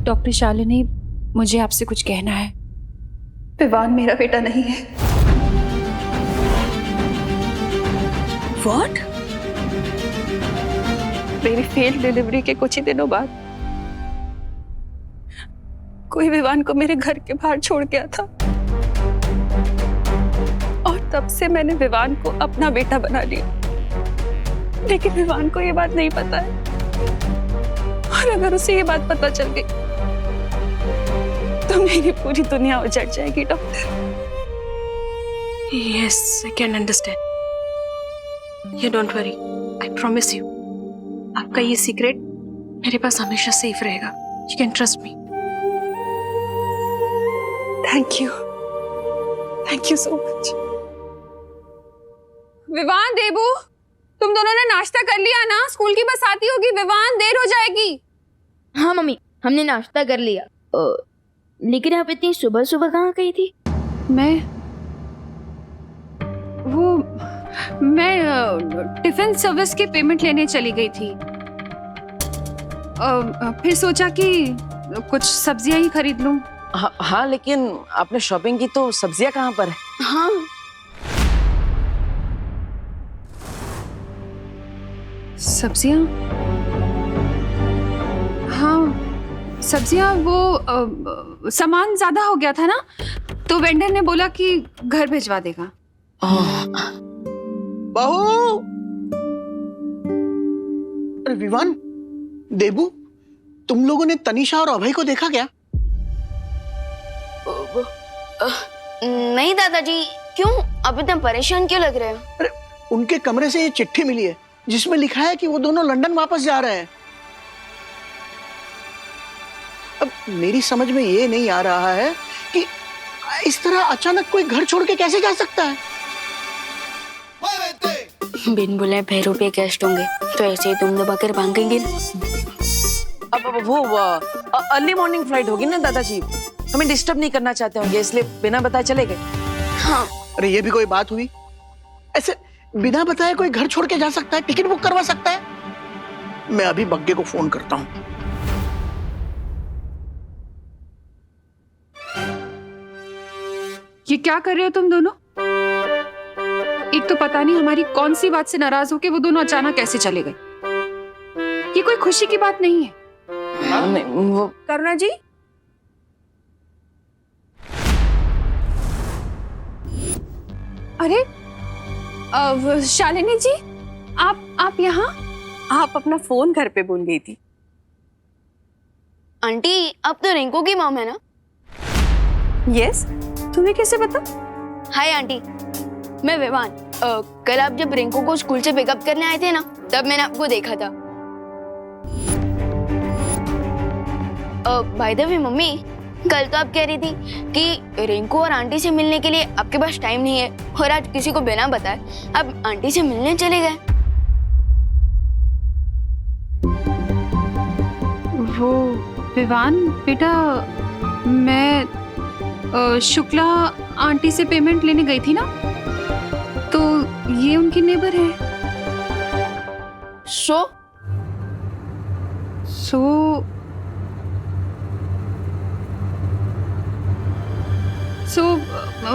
Doctor Shalini, मुझे आपसे कुछ कहना है। विवान मेरा बेटा नहीं है। What? मेरी फेल्ड डिलीवरी के कुछ ही दिनों बाद कोई विवान को मेरे घर के बाहर छोड़ गया था और तब से मैंने विवान को अपना बेटा बना लिया। लेकिन विवान को ये बात नहीं पता है, और अगर उसे ये बात पता चल गई तो मेरी पूरी दुनिया उजड़ जाएगी doctor. Yes, I can understand. You don't worry. I promise you. आपका ये सीक्रेट मेरे पास हमेशा सेफ रहेगा। You can trust me. Thank you so much. Vivaan, Debu, तुम दोनों ने नाश्ता कर लिया ना? स्कूल की बस आती होगी। विवान, देर हो जाएगी। हाँ मम्मी, हमने नाश्ता कर लिया। लेकिन आप इतनी सुबह सुबह कहाँ गई थी? मैं टिफिन सर्विस की पेमेंट लेने चली गई थी। फिर सोचा कि कुछ सब्जियां ही खरीद लूं। हाँ, लेकिन आपने शॉपिंग की तो सब्जियां कहाँ पर है? हाँ, सब्जियां? हाँ, सब्जियां। वो सामान ज्यादा हो गया था ना, तो वेंडर ने बोला कि घर भिजवा देगा। बहू! अरे विवान, देबू, तुम लोगों ने तनीषा और अभय को देखा क्या? नहीं दादाजी, क्यों? आप इतना परेशान क्यों लग रहे हो? अरे उनके कमरे से ये चिट्ठी मिली है जिसमें लिखा है कि वो दोनों लंदन वापस जा रहे हैं। अब मेरी समझ में ये नहीं आ रहा है कि इस तरह अचानक कोई घर छोड़ के कैसे जा सकता है। बिन बुलाए भैरों पे गेस्ट होंगे तो ऐसे ही तुम दबा कर भागेंगे। अब वो अर्ली मॉर्निंग फ्लाइट होगी ना दादाजी, हमें डिस्टर्ब नहीं करना चाहते होंगे, इसलिए बिना बताए चले गए। हाँ। अरे ये भी कोई बात हुई? ऐसे बिना बताए कोई घर छोड़ के जा सकता है? टिकट बुक करवा सकता है? मैं अभी बग्गे को फोन करता हूँ। ये क्या कर रहे हो तुम दोनों? एक तो पता नहीं हमारी कौन सी बात से नाराज होके वो दोनों अचानक कैसे चले गए। ये कोई खुशी की बात नहीं है। नहीं, वो करुणा जी, अरे शालिनी जी, आप यहाँ? आप अपना फोन घर पे भूल गई थी। आंटी, आप तो रिंकू की मॉम है ना? यस, तुम्हें कैसे पता? हाय आंटी, मैं विवान। कल आप जब रिंकू को स्कूल से पिकअप करने आए थे ना, तब मैंने आपको देखा था। बाय द वे मम्मी, कल तो आप कह रही थी कि रिंकू और आंटी से मिलने के लिए आपके पास टाइम नहीं है, और आज किसी को बिना बताए आप आंटी से मिलने चले गए। वो विवान बेटा, मैं शुक्ला आंटी से पेमेंट लेने गई थी ना, तो ये उनकी नेबर है। सो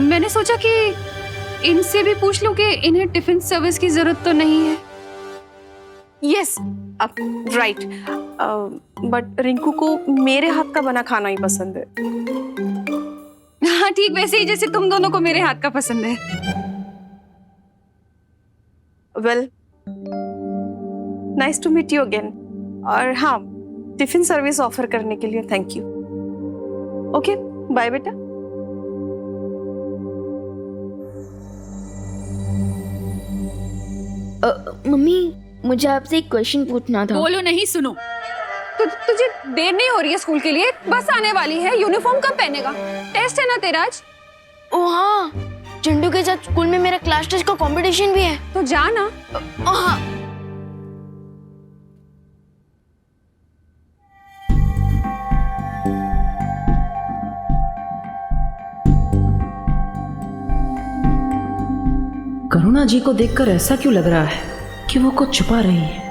मैंने सोचा कि इनसे भी पूछ लूं कि इन्हें टिफिन सर्विस की जरूरत तो नहीं है। यस, आप राइट। बट रिंकू को मेरे हाथ का बना खाना ही पसंद है। हाँ, ठीक वैसे ही जैसे तुम दोनों को मेरे हाथ का पसंद है। Well, nice to meet you again. और हाँ, टिफिन सर्विस ऑफर करने के लिए थैंक यू। ओके, बाय बेटा। मम्मी, मुझे आपसे एक क्वेश्चन पूछना था। बोलो नहीं, सुनो। तुझे देर नहीं हो रही है स्कूल के लिए? बस आने वाली है। यूनिफॉर्म कब पहनेगा? टेस्ट है ना तेरा आज? ओ हाँ, चिंटू के साथ स्कूल में मेरा क्लास टेस्ट का कंपटीशन भी है। तो जा ना। हाँ। करुणा जी को देखकर ऐसा क्यों लग रहा है कि वो कुछ छुपा रही है?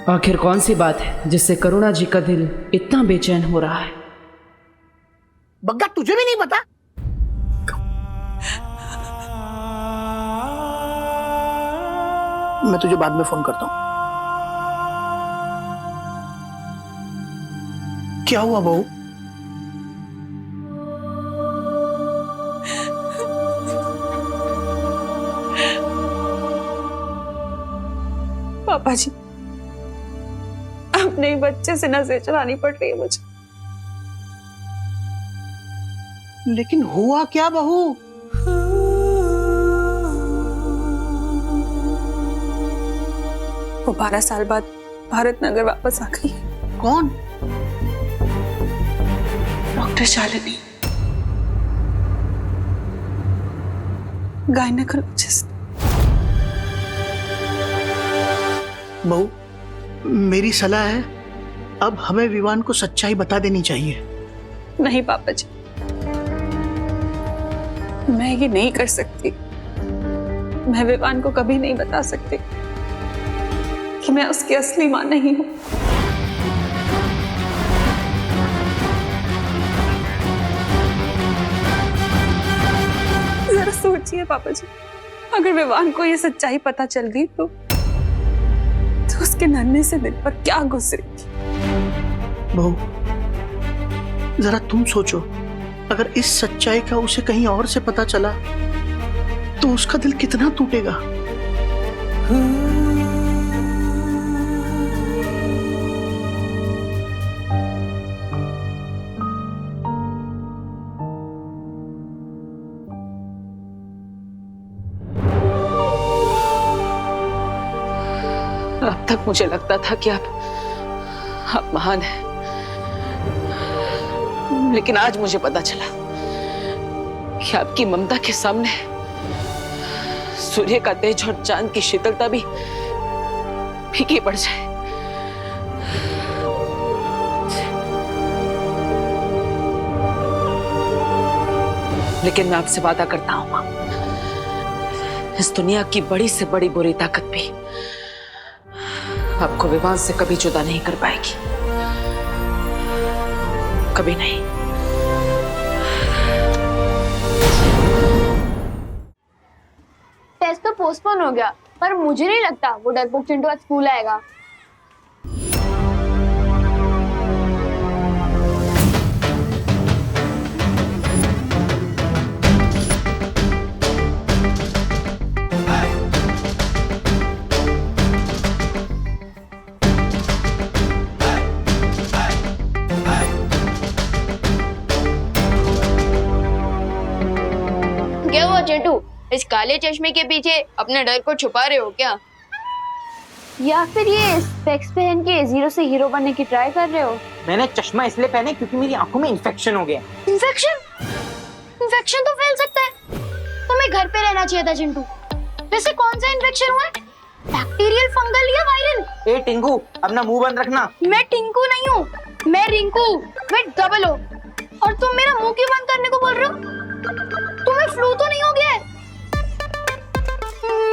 आखिर कौन सी बात है जिससे करुणा जी का दिल इतना बेचैन हो रहा है? बग्गा तुझे भी नहीं पता? मैं तुझे बाद में फोन करता हूं। क्या हुआ बहू? पापा जी, अपने ही बच्चे से नजर चलानी पड़ रही है मुझे। लेकिन हुआ क्या बहू? वो 12 साल बाद भारत नगर वापस आ गई है। कौन? Doctor Shalini, gynaecologist. बहू, मेरी सलाह है अब हमें विवान को सच्चाई बता देनी चाहिए। नहीं पापा जी, मैं ये नहीं कर सकती। मैं विवान को कभी नहीं बता सकती कि मैं उसकी असली मां नहीं हूं। जरा सोचिए पापा जी, अगर विवान को ये सच्चाई पता चल गई तो उसके नन्हे से दिल पर क्या गुजरेगी। बहू, जरा तुम सोचो, अगर इस सच्चाई का उसे कहीं और से पता चला तो उसका दिल कितना टूटेगा। अब तक मुझे लगता था कि आप महान हैं, लेकिन आज मुझे पता चला कि आपकी ममता के सामने सूर्य का तेज और चांद की शीतलता भी फीकी पड़ जाए। लेकिन मैं आपसे वादा करता हूं मां, इस दुनिया की बड़ी से बड़ी बुरी ताकत भी आपको विवान से कभी जुदा नहीं कर पाएगी, कभी नहीं। टेस्ट तो पोस्टपोन हो गया, पर मुझे नहीं लगता वो डरपोक चिंटू आज स्कूल आएगा। क्या हुआ चिंटू, इस काले चश्मे के पीछे अपने डर को छुपा रहे हो क्या? या फिर ये स्पेक्स पहन के जीरो से हीरो बनने की ट्राई कर रहे हो? मैंने चश्मा इसलिए पहने क्योंकि मेरी आंखों में इन्फेक्शन हो गया। इन्फेक्शन? इन्फेक्शन तो फैल सकता है, तुम्हें घर पे रहना चाहिए था चिंटू। वैसे कौन सा इन्फेक्शन हुआ है? बैक्टीरियल, फंगल या वायरल? ए टिंकू, अपना मुंह बंद रखना। मैं टिंकू नहीं हूँ, मैं रिंकू, मैं डबल हो। और तुम मेरा मुंह क्यों बंद करने को बोल रहे हो? तुम्हें फ्लू तो नहीं हो गया है?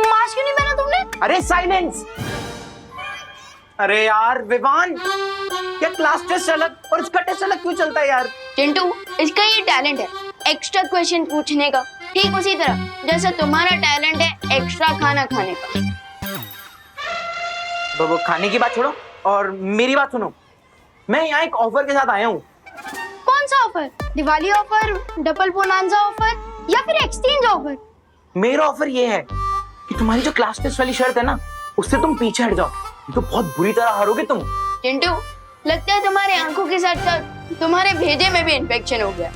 मास्क क्यों नहीं पहना तुमने? अरे साइलेंस। अरे यार विवान, क्या क्लास टेस्ट अलग और इसका टेस्ट अलग क्यों चलता है यार? चिंटू, इसका ये टैलेंट है एक्स्ट्रा क्वेश्चन पूछने का, ठीक उसी तरह जैसे तुम्हारा टैलेंट है एक्स्ट्रा खाना खाने का। वो खाने की बात छोड़ो और मेरी बात सुनो। मैं यहाँ एक ऑफर के साथ आया हूँ। कौन सा offer? Diwali offer, double bonanza offer या फिर एक्सचेंज ऑफर? मेरा ऑफर ये है कि तुम्हारी जो क्लास टेस्ट वाली शर्त है ना, उससे तुम पीछे हट जाओ, तो बहुत बुरी तरह हारोगे तुम। चिंटू, लगता है तुम्हारे आंखों के साथ साथ तुम्हारे भेजे में भी इन्फेक्शन हो गया।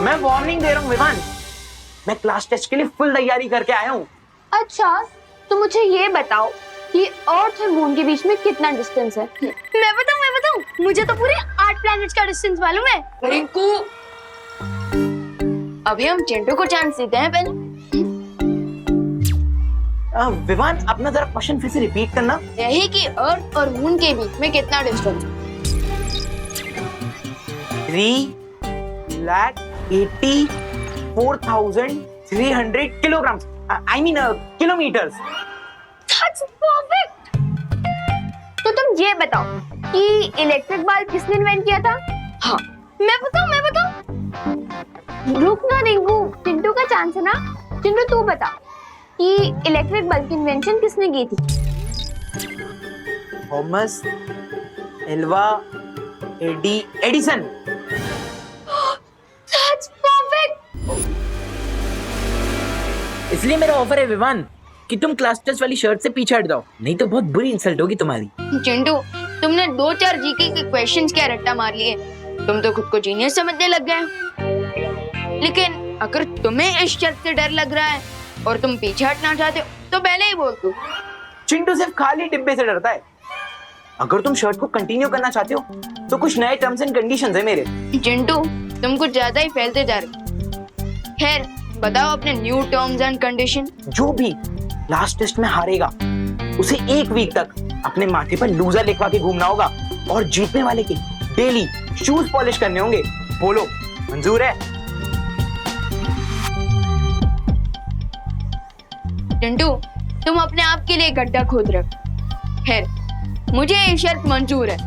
मैं वार्निंग दे रहा हूँ विवान, मैं क्लास टेस्ट के लिए फुल तैयारी करके आया हूँ। अच्छा, तो मुझे ये बताओ कि अर्थ और मून के बीच में कितना डिस्टेंस है? मैं बताऊं, मुझे तो पूरे 8 प्लैनेट्स का डिस्टेंस मालूम है। रिंकू, अभी हम चिंटू को चांस देते हैं पहले। विवान, अपना जरा क्वेश्चन फिर से रिपीट करना। यही कि अर्थ और मून के बीच में कितना डिस्टेंस है? 3,84,300 kilograms. I mean kilometers. That's perfect. ये बताओ कि इलेक्ट्रिक बल्ब किसने इन्वेंट किया था? हाँ। मैं बताऊं? रुक ना रिंकू, चिंटू का चांस है ना। चिंटू तू बता कि इलेक्ट्रिक बल्ब की इन्वेंशन किसने की थी? Thomas Alva Edison. That's perfect. इसलिए मेरा ऑफर है विवान कि तुम क्लास टेस्ट वाली शर्ट से पीछे हट जाओ, नहीं तो बहुत बुरी इंसल्ट होगी तुम्हारी। चिंटू, तुमने 2-4 जीके के क्वेश्चंस क्या रट्टा मार लिए। तुम तो खुद को जीनियस समझने लग गए। लेकिन अगर तुम्हें इस शर्त से डर लग रहा है और तुम पीछे हटना चाहते हो तो पहले ही बोल दो। चिंटू सिर्फ खाली डिब्बे से डरता है। अगर तुम शर्ट को कंटिन्यू करना चाहते हो तो कुछ नए टर्म्स एंड कंडीशंस है मेरे। चिंटू, तुम कुछ ज्यादा ही फैलते जा रहे हो। खैर, बताओ अपने न्यू टर्म्स एंड कंडीशन। जो भी लास्ट टेस्ट में हारेगा उसे 1 वीक तक अपने माथे पर लूजर लिखवा के घूमना होगा और जीतने वाले के डेली शूज पॉलिश करने होंगे। बोलो, मंजूर है? चिंटू, तुम अपने आप के लिए गड्ढा खोद रहे हो। खैर, मुझे ये शर्त मंजूर है।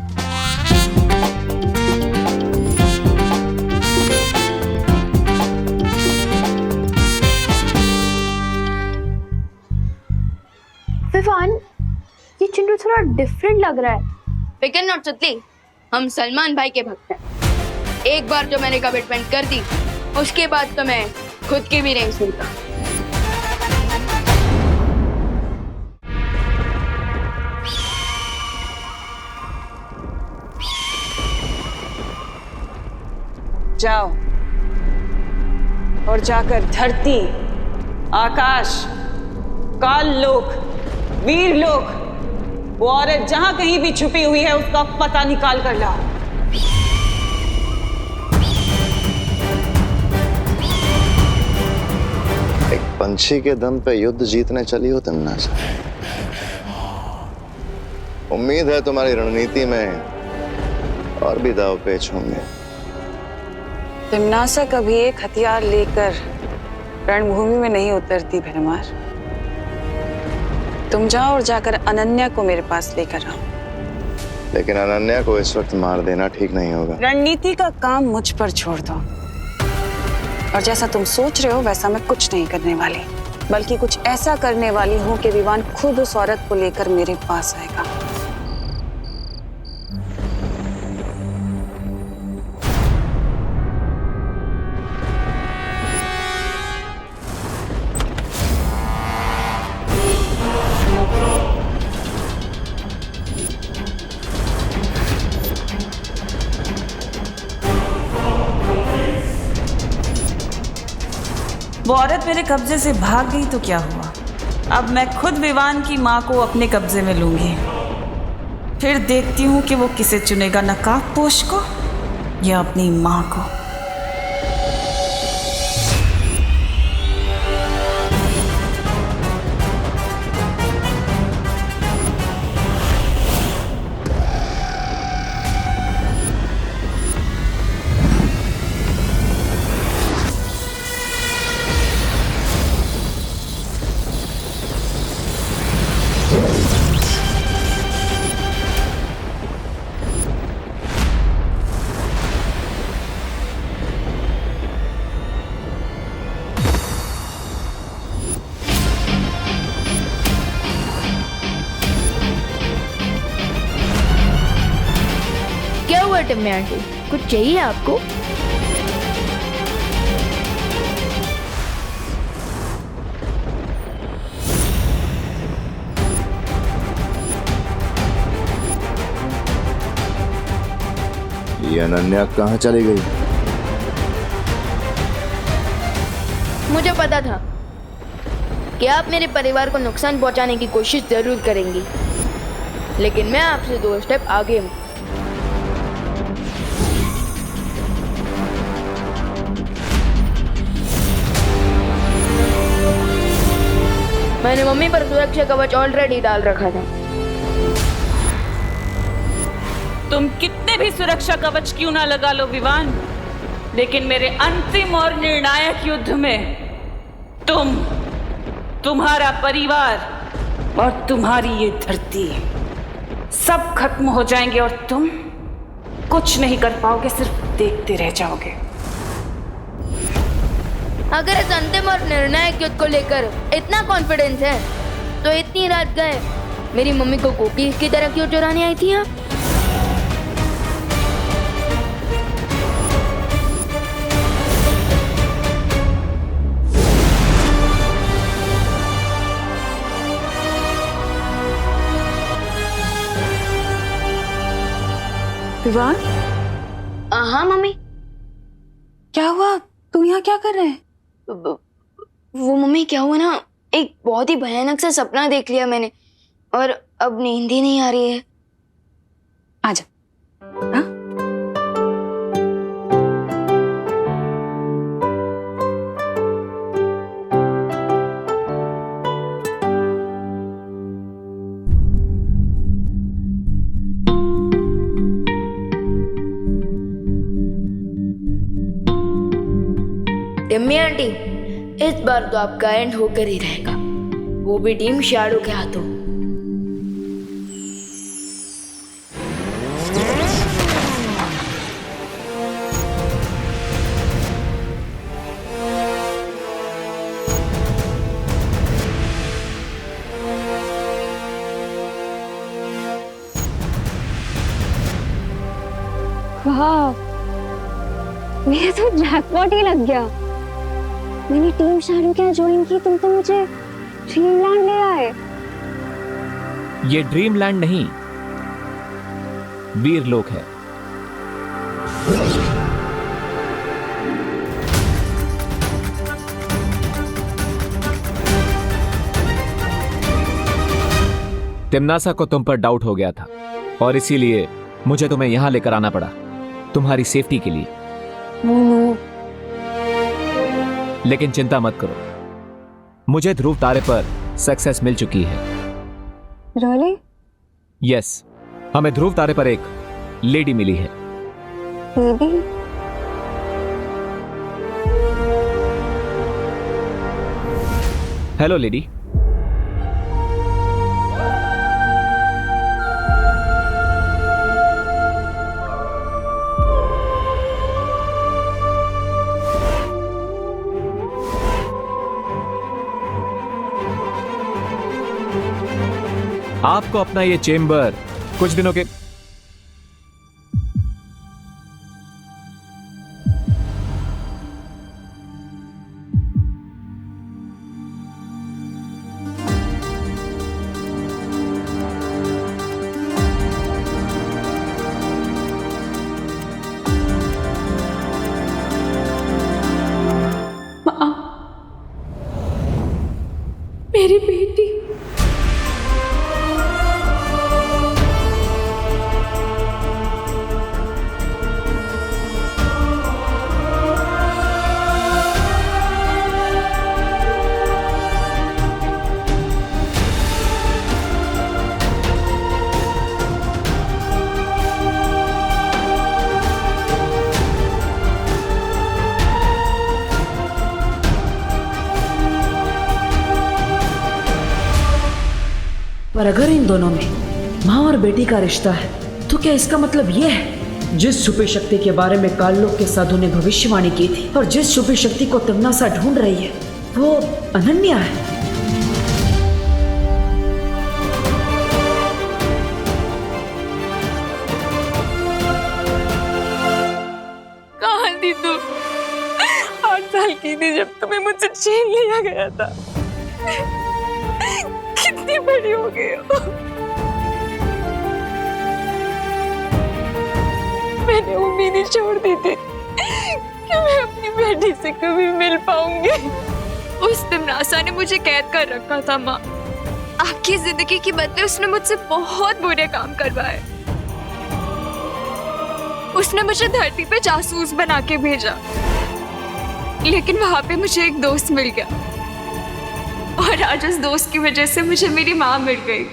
विवान, ये चिंटू थोड़ा डिफरेंट लग रहा है। फिकर नॉट सुतली, हम सलमान भाई के भक्त हैं। एक बार जो मैंने कमिटमेंट कर दी उसके बाद तो मैं खुद की भी नहीं सुनता। जाओ और जाकर धरती, आकाश, काल लोक, वीर लोक, वो औरत जहां कहीं भी छुपी हुई है उसका पता निकाल कर लाओ। एक पंछी के दम पे युद्ध जीतने चली हो तिमनासा। उम्मीद है तुम्हारी रणनीति में और भी दाव पेच होंगे। तिमनासा कभी एक हथियार लेकर रणभूमि में नहीं उतरती भरमार। तुम जाओ और जाकर अनन्या को मेरे पास लेकर आओ। लेकिन अनन्या को इस वक्त मार देना ठीक नहीं होगा। रणनीति का काम मुझ पर छोड़ दो। और जैसा तुम सोच रहे हो वैसा मैं कुछ नहीं करने वाली, बल्कि कुछ ऐसा करने वाली हूँ कि विवान खुद उस औरत को लेकर मेरे पास आएगा। वो औरत मेरे कब्जे से भाग गई तो क्या हुआ? अब मैं खुद विवान की माँ को अपने कब्जे में लूंगी। फिर देखती हूँ कि वो किसे चुनेगा, नकाबपोश को या अपनी माँ को। टिम्मी आंटी, कुछ चाहिए आपको? ये अनन्या कहाँ चली गई? मुझे पता था कि आप मेरे परिवार को नुकसान पहुंचाने की कोशिश जरूर करेंगी, लेकिन मैं आपसे 2 स्टेप आगे हूं। मैंने मम्मी पर सुरक्षा कवच ऑलरेडी डाल रखा था। तुम कितने भी सुरक्षा कवच क्यों ना लगा लो विवान, लेकिन मेरे अंतिम और निर्णायक युद्ध में तुम, तुम्हारा परिवार और तुम्हारी ये धरती सब खत्म हो जाएंगे और तुम कुछ नहीं कर पाओगे, सिर्फ देखते रह जाओगे। अगर इस अंतिम और निर्णायक युद्ध को लेकर इतना कॉन्फिडेंस है तो इतनी रात गए मेरी मम्मी को कुकीज की तरह क्यों चुराने आई थी आप? विवान, हाँ मम्मी। क्या हुआ? तू यहाँ क्या कर रहे है? वो मम्मी क्या हुआ ना, एक बहुत ही भयानक सा सपना देख लिया मैंने और अब नींद ही नहीं आ रही है। आजा। हाँ? टिम्मी आंटी, इस बार तो आपका एंड होकर ही रहेगा, वो भी टीम शैडो के हाथों। वाह, मेरा तो जैकपॉट ही लग गया। मैंने टीम शैडो क्या ज्वाइन की, तुम तो मुझे ड्रीमलैंड ले आए। ये ड्रीमलैंड नहीं, वीरलोक है। तिम्नासा को तुम पर डाउट हो गया था और इसीलिए मुझे तुम्हें यहां लेकर आना पड़ा, तुम्हारी सेफ्टी के लिए। लेकिन चिंता मत करो, मुझे ध्रुव तारे पर सक्सेस मिल चुकी है। Really? यस, हमें ध्रुव तारे पर एक लेडी मिली है। Lady? Hello lady. आपको अपना ये चेम्बर कुछ दिनों के मेरी बेटी। पर अगर इन दोनों में माँ और बेटी का रिश्ता है तो क्या इसका मतलब ये है जिस छुपी शक्ति के बारे में काललोक के साधु ने भविष्यवाणी की थी और जिस छुपी शक्ति को तिम्नासा ढूंढ रही है वो अनन्या है? कहाँ थी तू? 8 साल की थी जब तुम्हें मुझसे छीन लिया गया था। कितनी बड़ी हो गई हो। मैंने उम्मीद ही छोड़ दी थी कि मैं अपनी बेटी से कभी मिल पाऊंगी। उस तिम्नासा ने मुझे कैद कर रखा था माँ। आपकी जिंदगी के बदले उसने मुझसे बहुत बुरे काम करवाए। उसने मुझे धरती पे जासूस बना के भेजा, लेकिन वहां पे मुझे एक दोस्त मिल गया और आज उस दोस्त की वजह से मुझे मेरी माँ मिल गई।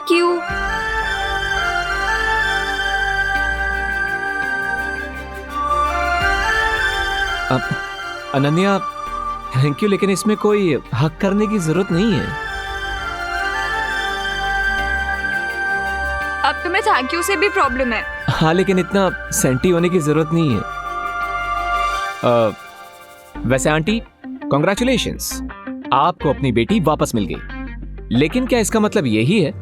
Thank you. Ananya, thank you, लेकिन इसमें कोई हक करने की जरूरत नहीं है। अब तुम्हें थैंक यू से भी प्रॉब्लम है। हाँ, लेकिन इतना सेंटी होने की जरूरत नहीं है। वैसे आंटी, कॉन्ग्रेचुलेशंस, आपको अपनी बेटी वापस मिल गई। लेकिन क्या इसका मतलब यही है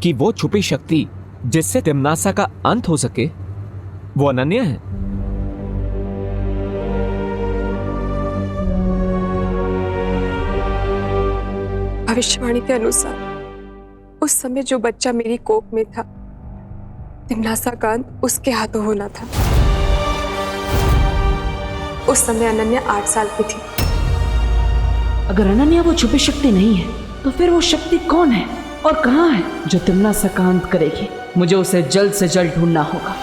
कि वो छुपी शक्ति जिससे तिम्नासा का अंत हो सके वो अनन्या है? भविष्यवाणी के अनुसार उस समय जो बच्चा मेरी कोख में था, तिम्नासा का अंत उसके हाथों होना था। उस समय अनन्या 8 साल की थी। अगर अनन्या वो छुपी शक्ति नहीं है तो फिर वो शक्ति कौन है और कहाँ है जो तिम्नासा का अंत करेगी? मुझे उसे जल्द से जल्द ढूंढना होगा।